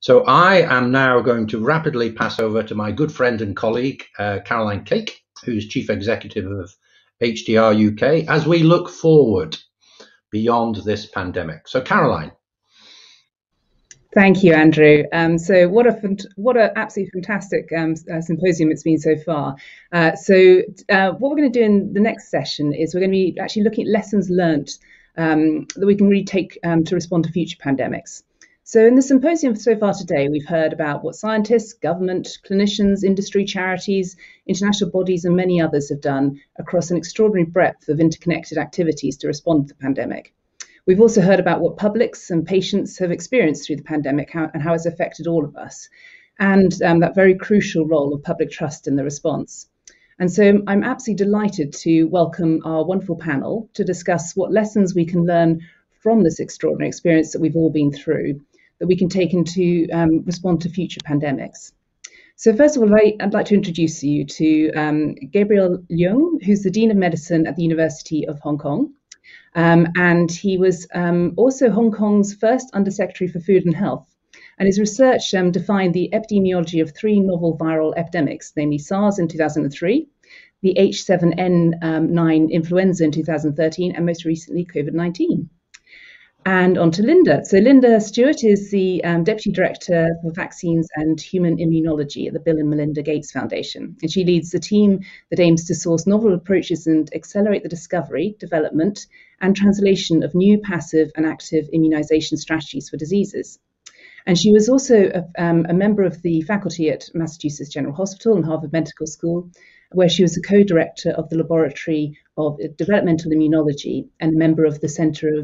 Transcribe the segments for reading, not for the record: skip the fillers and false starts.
So I am now going to rapidly pass over to my good friend and colleague, Caroline Cake, who's Chief Executive of HDR UK, as we look forward beyond this pandemic. So Caroline. Thank you, Andrew. So what a absolutely fantastic symposium it's been so far. What we're going to do in the next session is we're going to be actually looking at lessons learnt that we can really take to respond to future pandemics. So in the symposium so far today, we've heard about what scientists, government, clinicians, industry, charities, international bodies, and many others have done across an extraordinary breadth of interconnected activities to respond to the pandemic. We've also heard about what publics and patients have experienced through the pandemic and how it's affected all of us, and that very crucial role of public trust in the response. And so I'm absolutely delighted to welcome our wonderful panel to discuss what lessons we can learn from this extraordinary experience that we've all been through, that we can take into respond to future pandemics. So first of all, I'd like to introduce you to Gabriel Leung, who's the Dean of Medicine at the University of Hong Kong. And he was also Hong Kong's first Undersecretary for Food and Health. And his research defined the epidemiology of three novel viral epidemics, namely SARS in 2003, the H7N9 influenza in 2013, and most recently COVID-19. And on to Lynda. So Lynda Stuart is the Deputy Director for Vaccines and Human Immunology at the Bill and Melinda Gates Foundation. And she leads the team that aims to source novel approaches and accelerate the discovery, development, and translation of new passive and active immunization strategies for diseases. And she was also a member of the faculty at Massachusetts General Hospital and Harvard Medical School, where she was the co-director of the Laboratory of Developmental Immunology and a member of the Center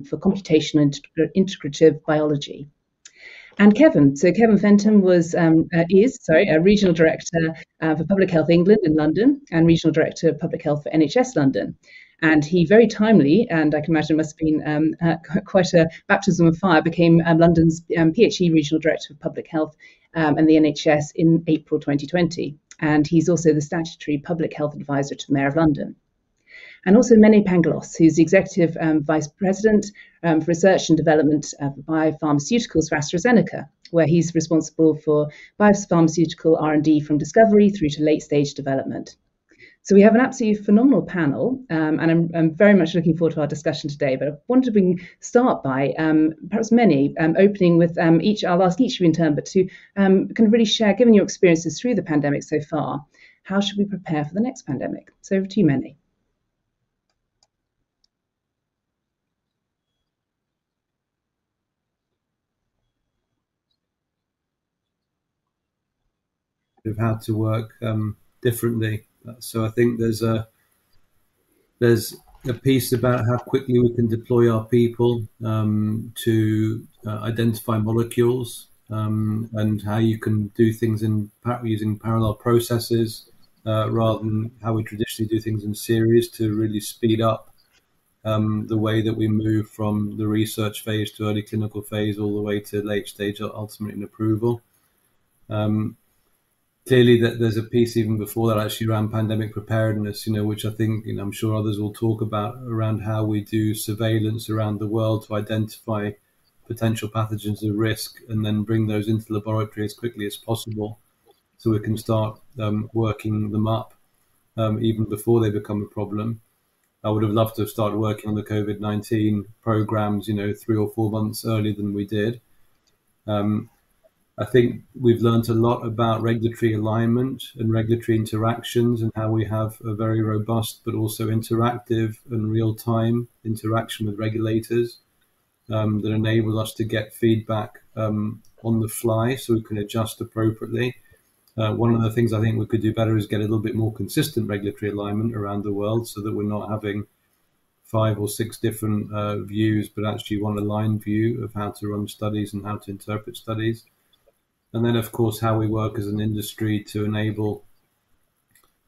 for Computational and Integrative Biology. And Kevin Fenton is a Regional Director for Public Health England in London and Regional Director of Public Health for NHS London. And he very timely, and I can imagine it must have been quite a baptism of fire, became London's PHE Regional Director of Public Health and the NHS in April 2020. And he's also the Statutory Public Health Advisor to the Mayor of London. And also Mene Pangalos, who's the Executive Vice President for Research and Development of Biopharmaceuticals for AstraZeneca, where he's responsible for biopharmaceutical R&D from discovery through to late-stage development. So we have an absolutely phenomenal panel, and I'm very much looking forward to our discussion today. But I wanted to start by perhaps Mene opening with I'll ask each of you in turn, but to kind of really share, given your experiences through the pandemic so far, how should we prepare for the next pandemic? So over to you, Mene. Of how to work differently. So I think there's a piece about how quickly we can deploy our people to identify molecules and how you can do things using parallel processes rather than how we traditionally do things in series to really speed up the way that we move from the research phase to early clinical phase all the way to late stage ultimately in approval. Clearly, that there's a piece even before that actually around pandemic preparedness, which I think, I'm sure others will talk about around how we do surveillance around the world to identify potential pathogens of risk and then bring those into the laboratory as quickly as possible so we can start working them up even before they become a problem. I would have loved to have started working on the COVID-19 programs, 3 or 4 months earlier than we did. I think we've learned a lot about regulatory alignment and regulatory interactions and how we have a very robust but also interactive and real-time interaction with regulators that enable us to get feedback on the fly so we can adjust appropriately. One of the things I think we could do better is get a little bit more consistent regulatory alignment around the world so that we're not having 5 or 6 different views, but actually one aligned view of how to run studies and how to interpret studies. And then, of course, how we work as an industry to enable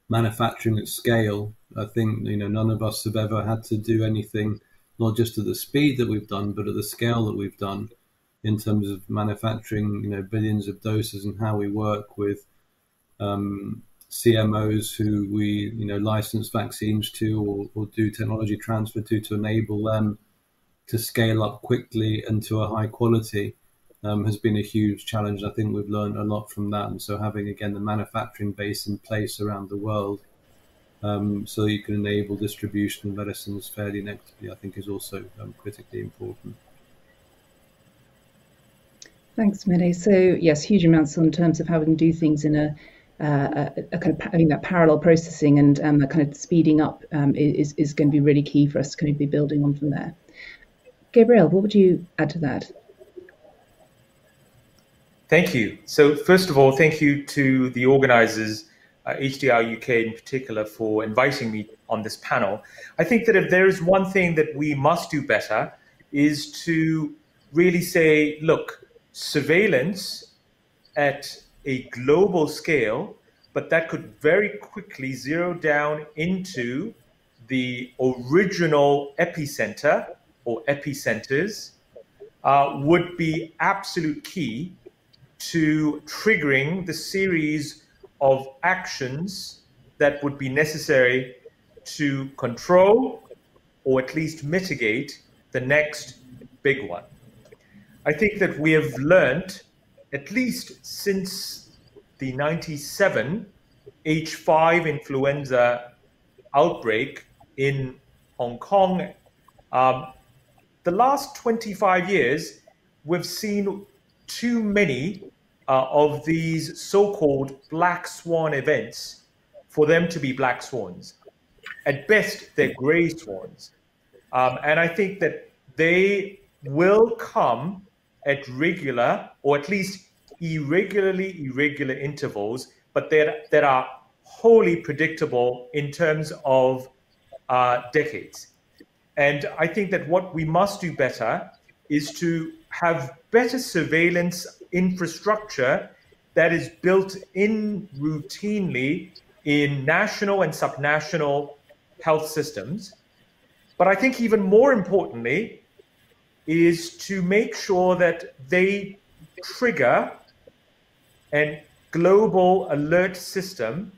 manufacturing at scale. I think, none of us have ever had to do anything, not just at the speed that we've done, but at the scale that we've done in terms of manufacturing, billions of doses and how we work with CMOs who we, license vaccines to or do technology transfer to enable them to scale up quickly and to a high quality. has been a huge challenge. I think we've learned a lot from that. And so having, again, the manufacturing base in place around the world so you can enable distribution of medicines fairly inevitably, I think is also critically important. Thanks, Mene. So yes, huge amounts in terms of how we can do things in a kind of having that parallel processing and that kind of speeding up is going to be really key for us to kind of be building on from there. Gabriel, what would you add to that? Thank you. So first of all, thank you to the organizers, HDR UK in particular, for inviting me on this panel. I think that if there is one thing that we must do better is to really say, look, surveillance at a global scale, but that could very quickly zero down into the original epicenter or epicenters would be absolute key to triggering the series of actions that would be necessary to control or at least mitigate the next big one. I think that we have learned, at least since the 97 H5 influenza outbreak in Hong Kong, the last 25 years, we've seen too many of these so-called black swan events for them to be black swans. At best, they're gray swans. And I think that they will come at regular, or at least irregular intervals, but that are wholly predictable in terms of decades. And I think that what we must do better is to have better surveillance infrastructure that is built in routinely in national and subnational health systems. But I think even more importantly is to make sure that they trigger a global alert system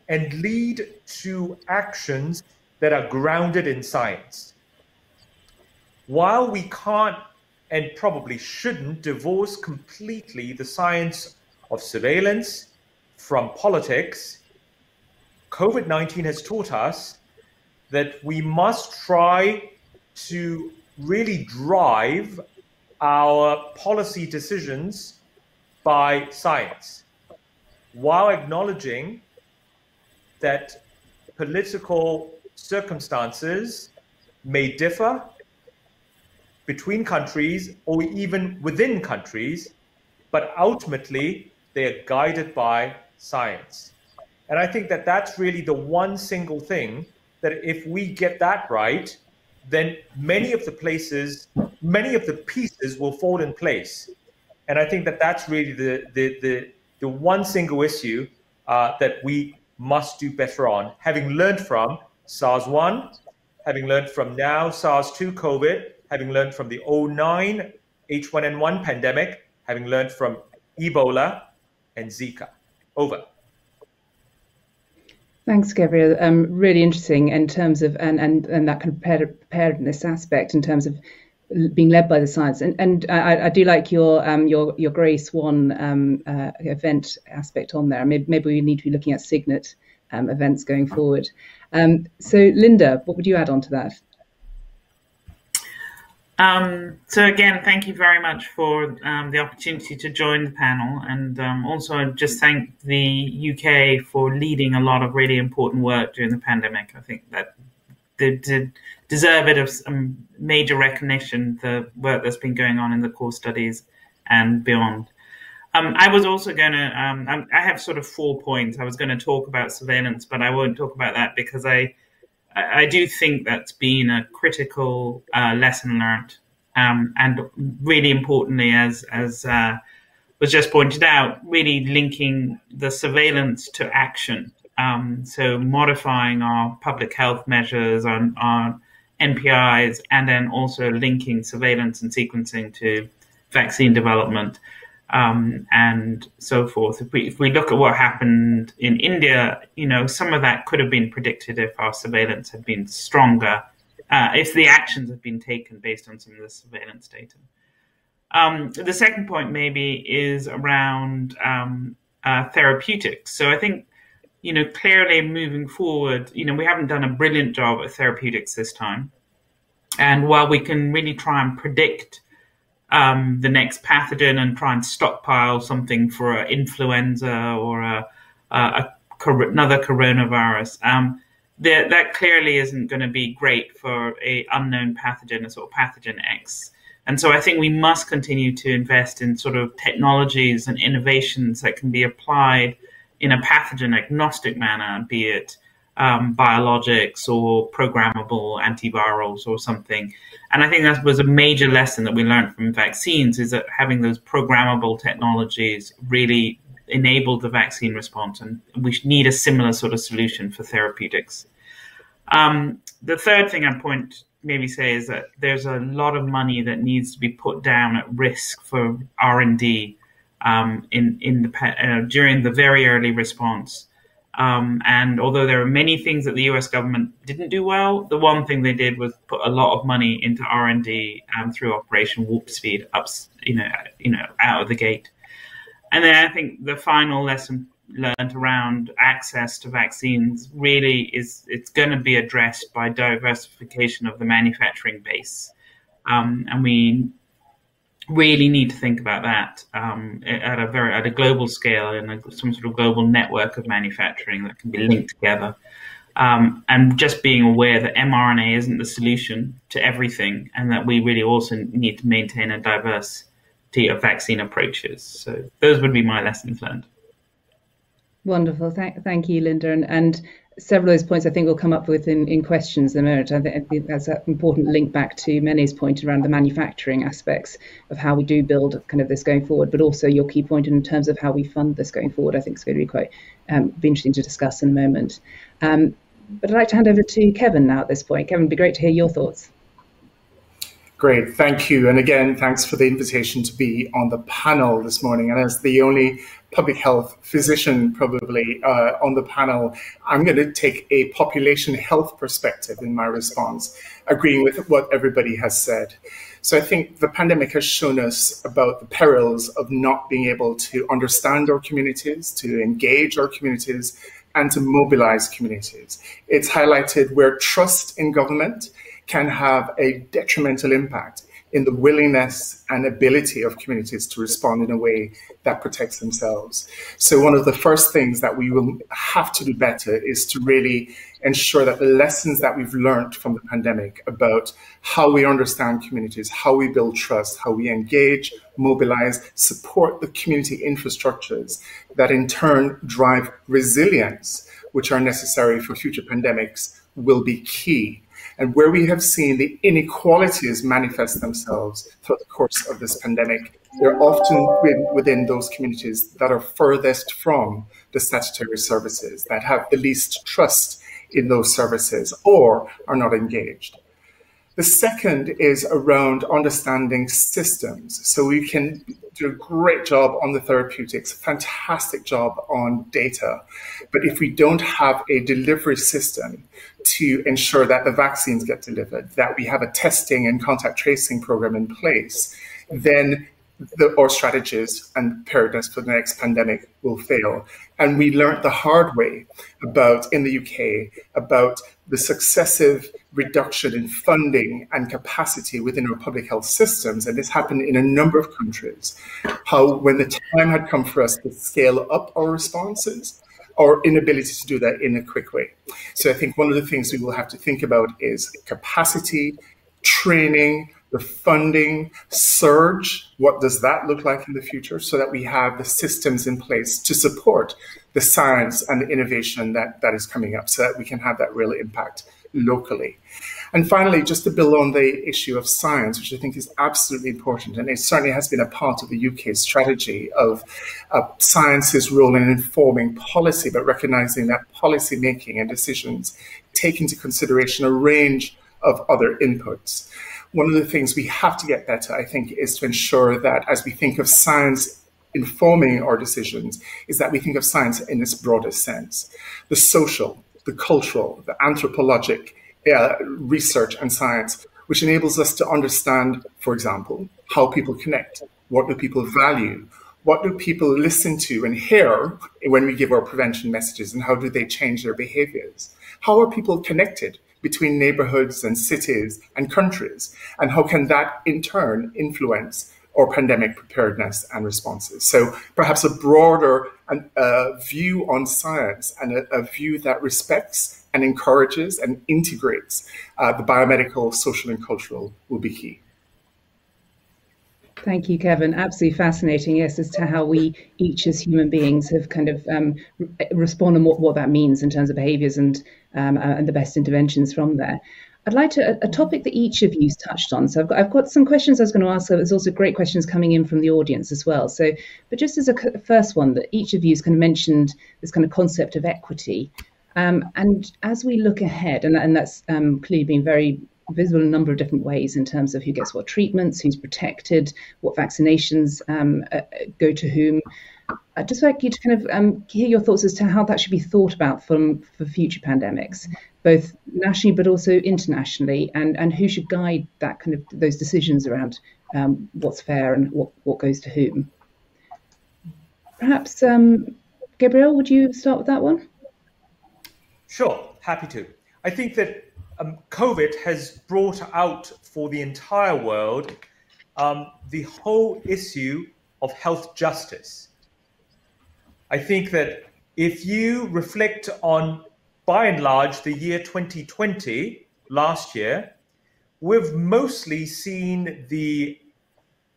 and lead to actions that are grounded in science. While we can't and probably shouldn't divorce completely the science of surveillance from politics, COVID-19 has taught us that we must try to really drive our policy decisions by science, while acknowledging that political circumstances may differ between countries or even within countries, but ultimately they are guided by science. And I think that that's really the one single thing that if we get that right, then many of the pieces will fall in place. And I think that that's really the one single issue that we must do better on, having learned from SARS-1, having learned from now SARS-2 COVID, having learned from the 2009 H1N1 pandemic, having learned from Ebola and Zika. Over. Thanks, Gabriel. Really interesting in terms of and that kind of preparedness aspect in terms of being led by the science. And I do like your grey swan event aspect on there. Maybe we need to be looking at Signet events going forward. So, Lynda, what would you add on to that? So again, thank you very much for the opportunity to join the panel, and also just thank the UK for leading a lot of really important work during the pandemic. I think that they deserve it of some major recognition, the work that's been going on in the core studies and beyond. I was also going to, I have sort of 4 points. I was going to talk about surveillance, but I won't talk about that because I do think that's been a critical lesson learned, and really importantly, as was just pointed out, really linking the surveillance to action. So modifying our public health measures on our NPIs, and then also linking surveillance and sequencing to vaccine development. And so forth. If we look at what happened in India, some of that could have been predicted if our surveillance had been stronger, if the actions had been taken based on some of the surveillance data. The second point maybe is around therapeutics. So I think, clearly moving forward, we haven't done a brilliant job at therapeutics this time. And while we can really try and predict the next pathogen and try and stockpile something for influenza or another coronavirus, that clearly isn't going to be great for a unknown pathogen, a sort of pathogen X. And so I think we must continue to invest in sort of technologies and innovations that can be applied in a pathogen agnostic manner, be it biologics or programmable antivirals or something. And I think that was a major lesson that we learned from vaccines, is that having those programmable technologies really enabled the vaccine response, and we need a similar sort of solution for therapeutics. The third thing I'd maybe say is that there's a lot of money that needs to be put down at risk for R&D during the very early response. And although there are many things that the US government didn't do well, the one thing they did was put a lot of money into R&D through Operation Warp Speed, out of the gate. And then I think the final lesson learned around access to vaccines really it's going to be addressed by diversification of the manufacturing base. And we really need to think about that at a global scale, in some sort of global network of manufacturing that can be linked together. And just being aware that mRNA isn't the solution to everything, and that we really also need to maintain a diversity of vaccine approaches. So those would be my lessons learned. Wonderful. Thank you, Lynda. And several of those points I think we'll come up with in questions in a moment. I think that's an important link back to Mene's point around the manufacturing aspects of how we do build kind of this going forward, but also your key point in terms of how we fund this going forward. I think it's going to be quite be interesting to discuss in a moment. But I'd like to hand over to Kevin now at this point. Kevin, it'd be great to hear your thoughts. Great, thank you. And again, thanks for the invitation to be on the panel this morning. And as the only public health physician probably on the panel, I'm going to take a population health perspective in my response, agreeing with what everybody has said. So I think the pandemic has shown us about the perils of not being able to understand our communities, to engage our communities, and to mobilize communities. It's highlighted where trust in government can have a detrimental impact in the willingness and ability of communities to respond in a way that protects themselves. So one of the first things that we will have to do better is to really ensure that the lessons that we've learned from the pandemic about how we understand communities, how we build trust, how we engage, mobilize, support the community infrastructures that in turn drive resilience, which are necessary for future pandemics, will be key. And where we have seen the inequalities manifest themselves throughout the course of this pandemic, they're often within those communities that are furthest from the statutory services, that have the least trust in those services or are not engaged. The second is around understanding systems. So we can do a great job on the therapeutics, fantastic job on data. But if we don't have a delivery system to ensure that the vaccines get delivered, that we have a testing and contact tracing program in place, then our strategies and preparedness for the next pandemic will fail. And we learned the hard way in the UK about the successive reduction in funding and capacity within our public health systems. And this happened in a number of countries. How when the time had come for us to scale up our responses, our inability to do that in a quick way. So I think one of the things we will have to think about is capacity, training, the funding surge. What does that look like in the future, so that we have the systems in place to support the science and the innovation that is coming up, so that we can have that real impact locally. And finally, just to build on the issue of science, which I think is absolutely important, and it certainly has been a part of the UK strategy of science's role in informing policy, but recognizing that policy making and decisions take into consideration a range of other inputs. One of the things we have to get better, I think, is to ensure that as we think of science informing our decisions, is that we think of science in its broadest sense. The social, the cultural, the anthropologic research and science which enables us to understand, for example, how people connect, what do people value, what do people listen to and hear when we give our prevention messages, and how do they change their behaviors? How are people connected between neighborhoods and cities and countries? And how can that in turn influence our pandemic preparedness and responses? So perhaps a broader view on science and a view that respects and encourages and integrates the biomedical, social and cultural will be key. Thank you, Kevin. Absolutely fascinating, yes, as to how we each as human beings have kind of respond and what that means in terms of behaviours and the best interventions from there. I'd like to, a topic that each of you's touched on. So I've got some questions I was going to ask. There's also great questions coming in from the audience as well. So, but just as a first one, that each of you's kind of mentioned this kind of concept of equity. And as we look ahead, and that's clearly been very visible in a number of different ways in terms of who gets what treatments, who's protected, what vaccinations go to whom. I'd just like you to kind of hear your thoughts as to how that should be thought about for future pandemics, both nationally but also internationally, and who should guide that kind of those decisions around what's fair and what goes to whom. Perhaps, Gabriel, would you start with that one? Sure, happy to. I think that COVID has brought out for the entire world the whole issue of health justice. I think that if you reflect on, by and large, the year 2020, last year, we've mostly seen the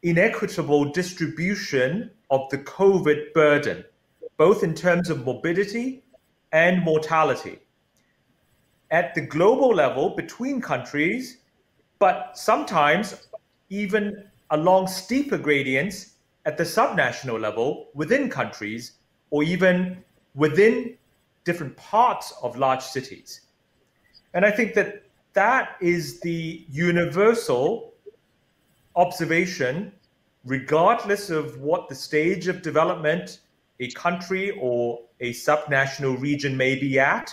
inequitable distribution of the COVID burden, both in terms of morbidity and mortality. At the global level, between countries, but sometimes even along steeper gradients at the subnational level within countries, or even within different parts of large cities. And I think that that is the universal observation, regardless of what the stage of development a country or a subnational region may be at.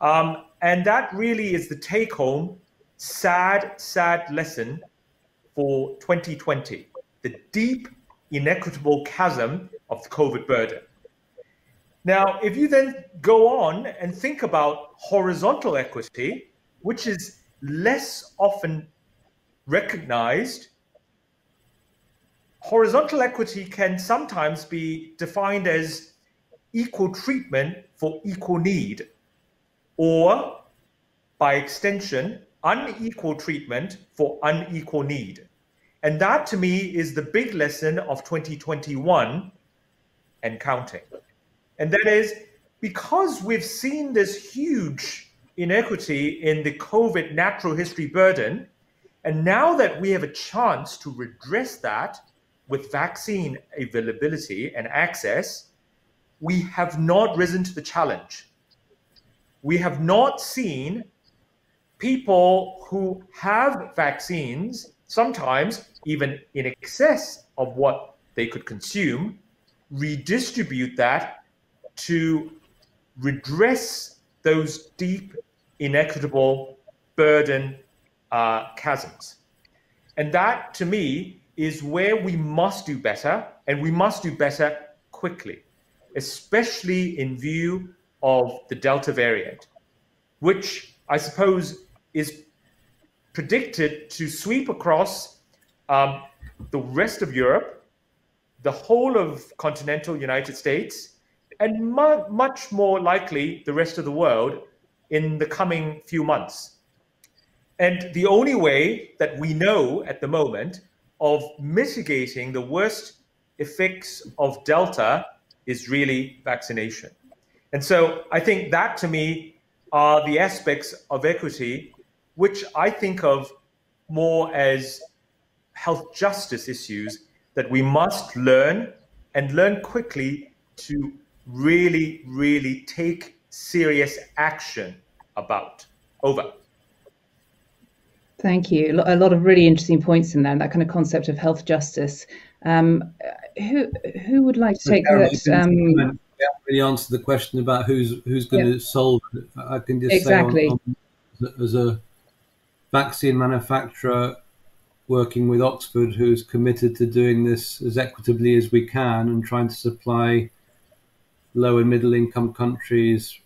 And that really is the take-home, sad lesson for 2020, the deep, inequitable chasm of the COVID burden. Now, if you then go on and think about horizontal equity, which is less often recognized, horizontal equity can sometimes be defined as equal treatment for equal need, or by extension, unequal treatment for unequal need. And that to me is the big lesson of 2021 and counting. And that is because we've seen this huge inequity in the COVID natural history burden, and now that we have a chance to redress that with vaccine availability and access, we have not risen to the challenge. We have not seen people who have vaccines, sometimes even in excess of what they could consume, redistribute that to redress those deep, inequitable burden chasms. And that, to me, is where we must do better, and we must do better quickly, especially in view of the Delta variant, which I suppose is predicted to sweep across the rest of Europe, the whole of continental United States, and much more likely the rest of the world in the coming few months. And the only way that we know at the moment of mitigating the worst effects of Delta is really vaccination. And so I think that to me are the aspects of equity, which I think of more as health justice issues that we must learn, and learn quickly, to really take serious action about. Over. Thank you. A lot of really interesting points in there, and that kind of concept of health justice. Who would like to take that? We haven't really answered the question about who's going to solve it. I can just say as a vaccine manufacturer working with Oxford, who's committed to doing this as equitably as we can and trying to supply low and middle income countries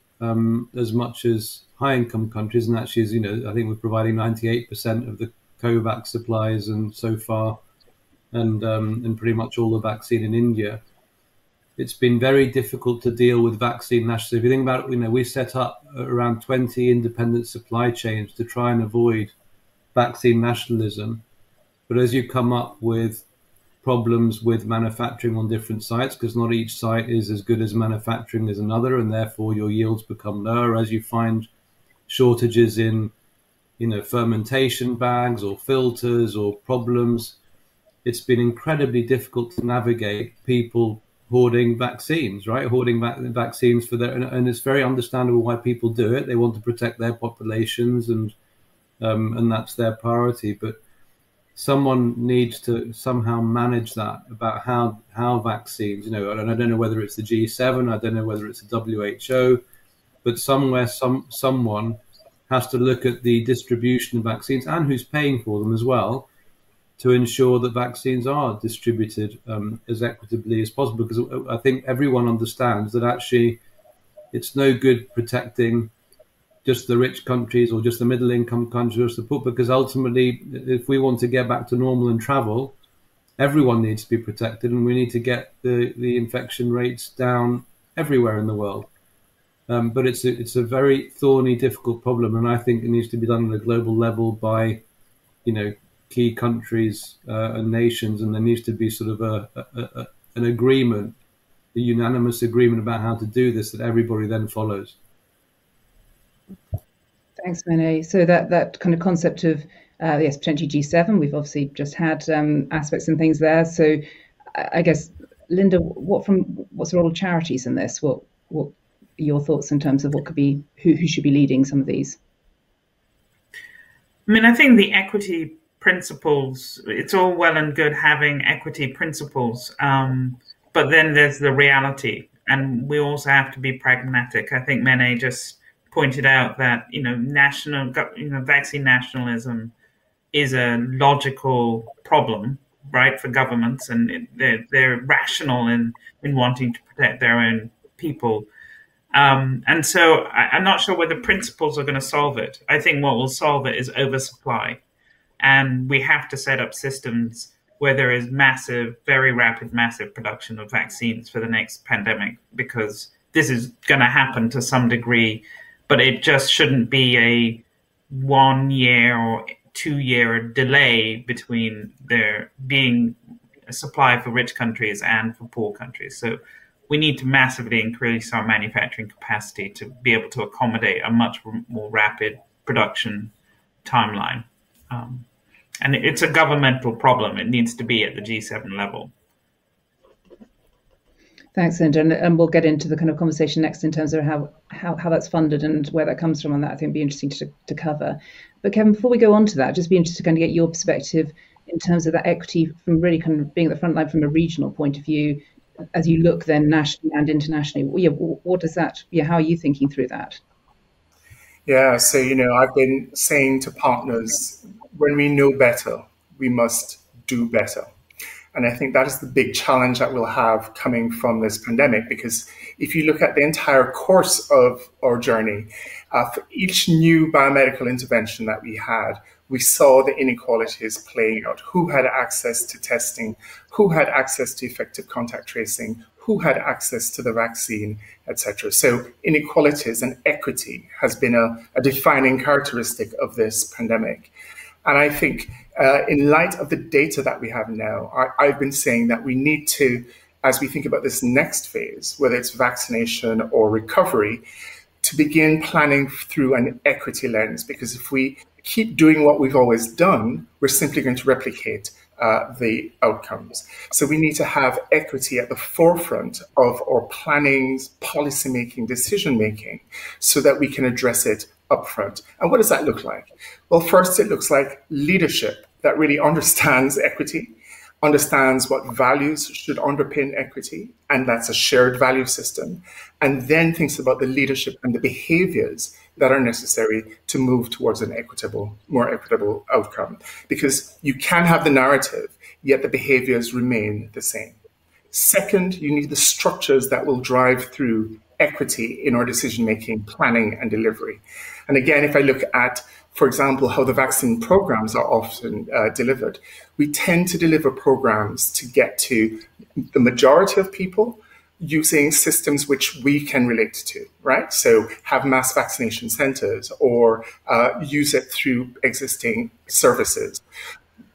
as much as high income countries. And actually, as you know, I think we're providing 98% of the COVAX supplies and so far, and pretty much all the vaccine in India. It's been very difficult to deal with vaccine nationalism. If you think about it, we set up around 20 independent supply chains to try and avoid vaccine nationalism. But as you come up with problems with manufacturing on different sites, because not each site is as good as manufacturing as another, and therefore your yields become lower, as you find shortages in, fermentation bags or filters or problems, it's been incredibly difficult to navigate people hoarding vaccines, right? Hoarding vaccines for their, and it's very understandable why people do it. They want to protect their populations, and that's their priority. But someone needs to somehow manage that, about how vaccines, and I don't know whether it's the G7, I don't know whether it's the WHO, but somewhere someone has to look at the distribution of vaccines and who's paying for them as well, to ensure that vaccines are distributed as equitably as possible. Because I think everyone understands that actually it's no good protecting just the rich countries or just the middle income countries or just the poor, because ultimately, if we want to get back to normal and travel, everyone needs to be protected, and we need to get the infection rates down everywhere in the world. But it's a very thorny, difficult problem, and I think it needs to be done on a global level by, key countries and nations, and there needs to be sort of an agreement, a unanimous agreement about how to do this that everybody then follows. Thanks, Mene. So that kind of concept of yes, potentially G7. We've obviously just had aspects and things there. So I guess, Lynda, what's the role of charities in this? What are your thoughts in terms of what could be who should be leading some of these? I think the equity principles, it's all well and good having equity principles, but then there's the reality, and we also have to be pragmatic. I think Mene just pointed out that vaccine nationalism is a logical problem, right, for governments, and they're rational in wanting to protect their own people. And so I'm not sure whether principles are going to solve it. I think what will solve it is oversupply. And we have to set up systems where there is very rapid, massive production of vaccines for the next pandemic, because this is going to happen to some degree, but it just shouldn't be a 1 year or 2 year delay between there being a supply for rich countries and for poor countries. So we need to massively increase our manufacturing capacity to be able to accommodate a much more rapid production timeline. And it's a governmental problem. It needs to be at the G7 level. Thanks, Lynda. And we'll get into the kind of conversation next in terms of how that's funded and where that comes from, and that I think would be interesting to cover. But Kevin, before we go on to that, just be interested to kind of get your perspective in terms of that equity from really kind of being at the front line from a regional point of view, as you look then nationally and internationally. What does that, how are you thinking through that? Yeah, so, I've been saying to partners, when we know better, we must do better. And I think that is the big challenge that we'll have coming from this pandemic, because if you look at the entire course of our journey, for each new biomedical intervention that we had, we saw the inequalities playing out. Who had access to testing? Who had access to effective contact tracing? Who had access to the vaccine, etc. So inequalities and equity has been a defining characteristic of this pandemic. And I think in light of the data that we have now, I've been saying that we need to, as we think about this next phase, whether it's vaccination or recovery, to begin planning through an equity lens. Because if we keep doing what we've always done, we're simply going to replicate the outcomes. So we need to have equity at the forefront of our planning, policy-making, decision-making, so that we can address it upfront. And what does that look like? Well, first, it looks like leadership that really understands equity, understands what values should underpin equity, and that's a shared value system, and then thinks about the leadership and the behaviors that are necessary to move towards an more equitable outcome. Because you can have the narrative, yet the behaviors remain the same. Second, you need the structures that will drive through equity in our decision-making, planning, and delivery. And again, if I look at, for example, how the vaccine programs are often delivered, we tend to deliver programs to get to the majority of people using systems which we can relate to, right? So have mass vaccination centers or use it through existing services.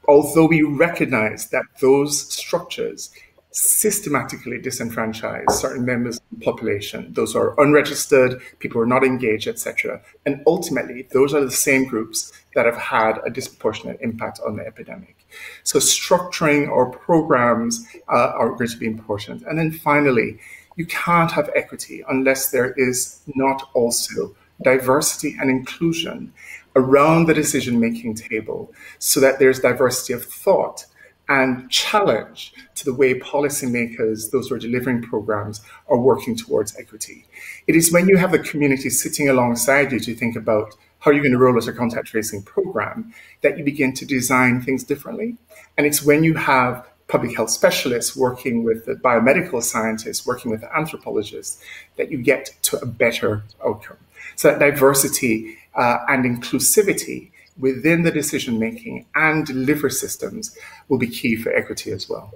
Although we recognize that those structures systematically disenfranchise certain members of the population, those who are unregistered, people who are not engaged, etc. And ultimately, those are the same groups that have had a disproportionate impact on the epidemic. So structuring our programs are going to be important. And then finally, you can't have equity unless there is not also diversity and inclusion around the decision-making table, so that there's diversity of thought and challenge to the way policymakers, those who are delivering programs, are working towards equity. It is when you have the community sitting alongside you to think about how you're going to roll out a contact tracing program that you begin to design things differently. And it's when you have public health specialists working with the biomedical scientists, working with the anthropologists, that you get to a better outcome. So that diversity and inclusivity within the decision-making and delivery systems will be key for equity as well.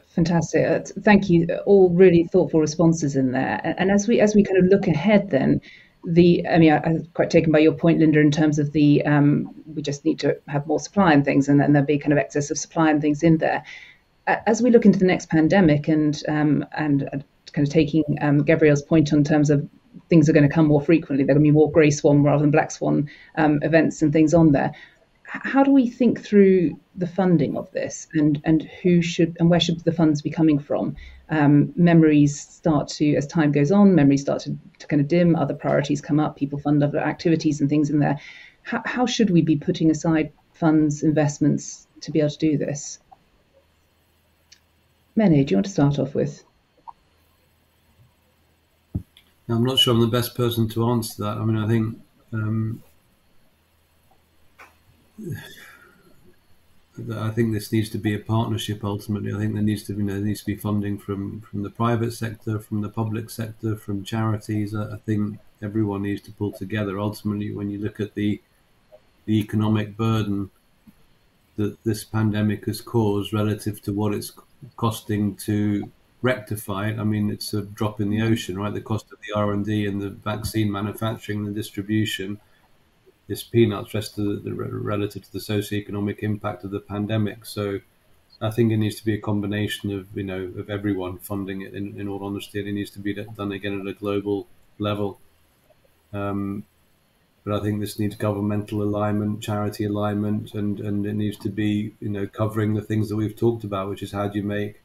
Fantastic. Thank you. All really thoughtful responses in there. And as we kind of look ahead then, I'm quite taken by your point, Lynda, in terms of we just need to have more supply and things, and then there'll be kind of excess of supply and things in there. As we look into the next pandemic and kind of taking Gabriel's point in terms of things are going to come more frequently, there are going to be more grey swan rather than black swan events and things on there. How do we think through the funding of this, and where should the funds be coming from? Memories start to, as time goes on, memories start to kind of dim, other priorities come up, people fund other activities and things in there. How should we be putting aside funds, investments to be able to do this? Mene, do you want to start off with? I'm not sure I'm the best person to answer that. I mean, I think this needs to be a partnership. Ultimately, I think there needs to be funding from the private sector, from the public sector, from charities. I think everyone needs to pull together. Ultimately, when you look at the economic burden that this pandemic has caused relative to what it's costing to rectify it, I mean, it's a drop in the ocean, right? The cost of the R&D and the vaccine manufacturing and the distribution is peanuts relative to the socioeconomic impact of the pandemic. So I think it needs to be a combination of everyone funding it. In all honesty, it needs to be done again at a global level. But I think this needs governmental alignment, charity alignment, and it needs to be covering the things that we've talked about, which is how do you make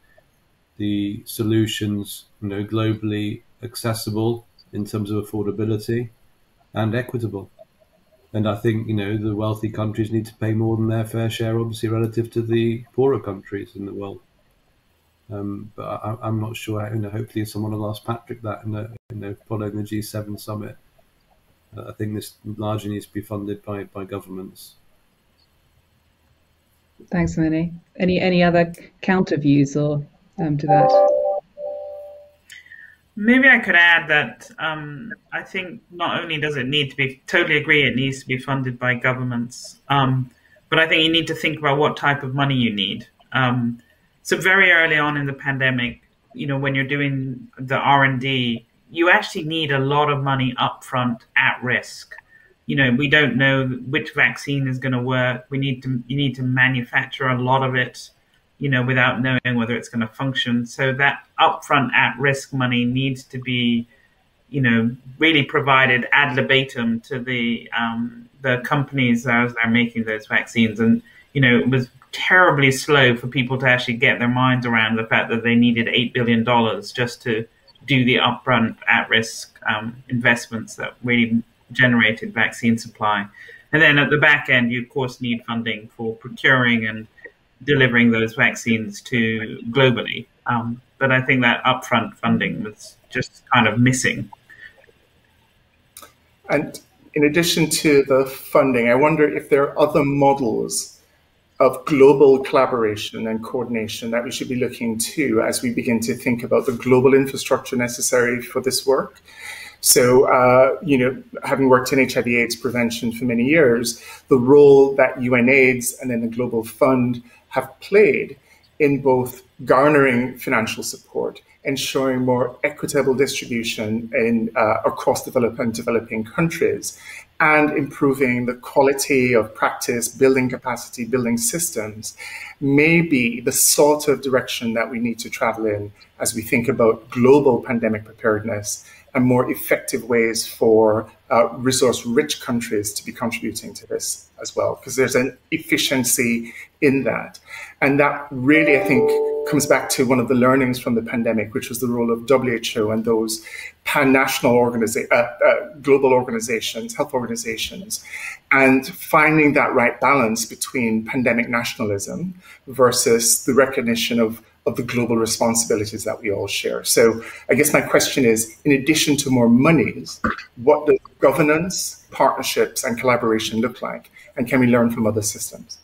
the solutions globally accessible in terms of affordability and equitable. And I think the wealthy countries need to pay more than their fair share, obviously, relative to the poorer countries in the world. But I'm not sure. Hopefully, someone will ask Patrick that following the G7 summit. I think this largely needs to be funded by governments. Thanks, Mene. Any other counter views or to that? Maybe I could add that I think not only does it need to be, totally agree, it needs to be funded by governments, but I think you need to think about what type of money you need. So very early on in the pandemic, when you're doing the R&D, you actually need a lot of money upfront at risk. We don't know which vaccine is going to work. You need to manufacture a lot of it, without knowing whether it's going to function. So that upfront at-risk money needs to be, really provided ad libitum to the companies as they're making those vaccines. And, it was terribly slow for people to actually get their minds around the fact that they needed $8 billion just to do the upfront at-risk investments that really generated vaccine supply. And then at the back end, you, of course, need funding for procuring and delivering those vaccines to globally. But I think that upfront funding was just kind of missing. And in addition to the funding, I wonder if there are other models of global collaboration and coordination that we should be looking to as we begin to think about the global infrastructure necessary for this work. So, having worked in HIV/AIDS prevention for many years, the role that UNAIDS and then the Global Fund have played in both garnering financial support, ensuring more equitable distribution across developing countries, and improving the quality of practice, building capacity, building systems, may be the sort of direction that we need to travel in as we think about global pandemic preparedness and more effective ways for resource-rich countries to be contributing to this as well, because there's an efficiency in that. And that really, I think, comes back to one of the learnings from the pandemic, which was the role of WHO and those pan-national global organizations, health organizations, and finding that right balance between pandemic nationalism versus the recognition of the global responsibilities that we all share. So I guess my question is, in addition to more monies, what does governance, partnerships, and collaboration look like? And can we learn from other systems?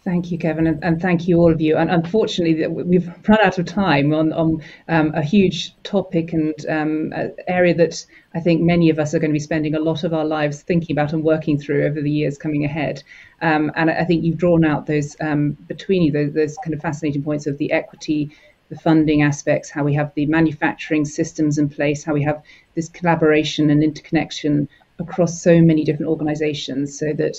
Thank you, Kevin, and thank you all of you. And unfortunately, we've run out of time on a huge topic and area that I think many of us are going to be spending a lot of our lives thinking about and working through over the years coming ahead. And I think you've drawn out those between you, those kind of fascinating points of the equity, the funding aspects, how we have the manufacturing systems in place, how we have this collaboration and interconnection across so many different organizations, so that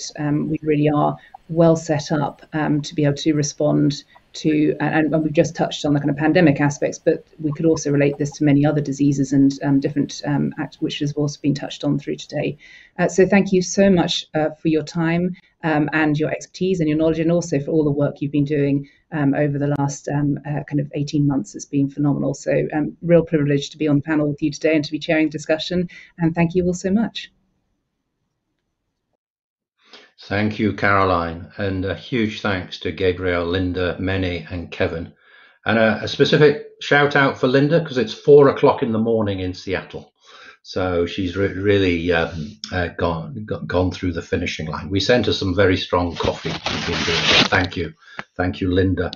we really are well set up to be able to respond to, and we've just touched on the kind of pandemic aspects, but we could also relate this to many other diseases and different which has also been touched on through today. So thank you so much for your time and your expertise and your knowledge, and also for all the work you've been doing over the last kind of 18 months. It's been phenomenal. So real privilege to be on the panel with you today and to be chairing the discussion. And thank you all so much. Thank you, Caroline, and a huge thanks to Gabriel, Lynda, Mene, and Kevin. And a specific shout out for Lynda, because it's 4 o'clock in the morning in Seattle. So she's really gone through the finishing line. We sent her some very strong coffee. Thank you. Thank you, Lynda.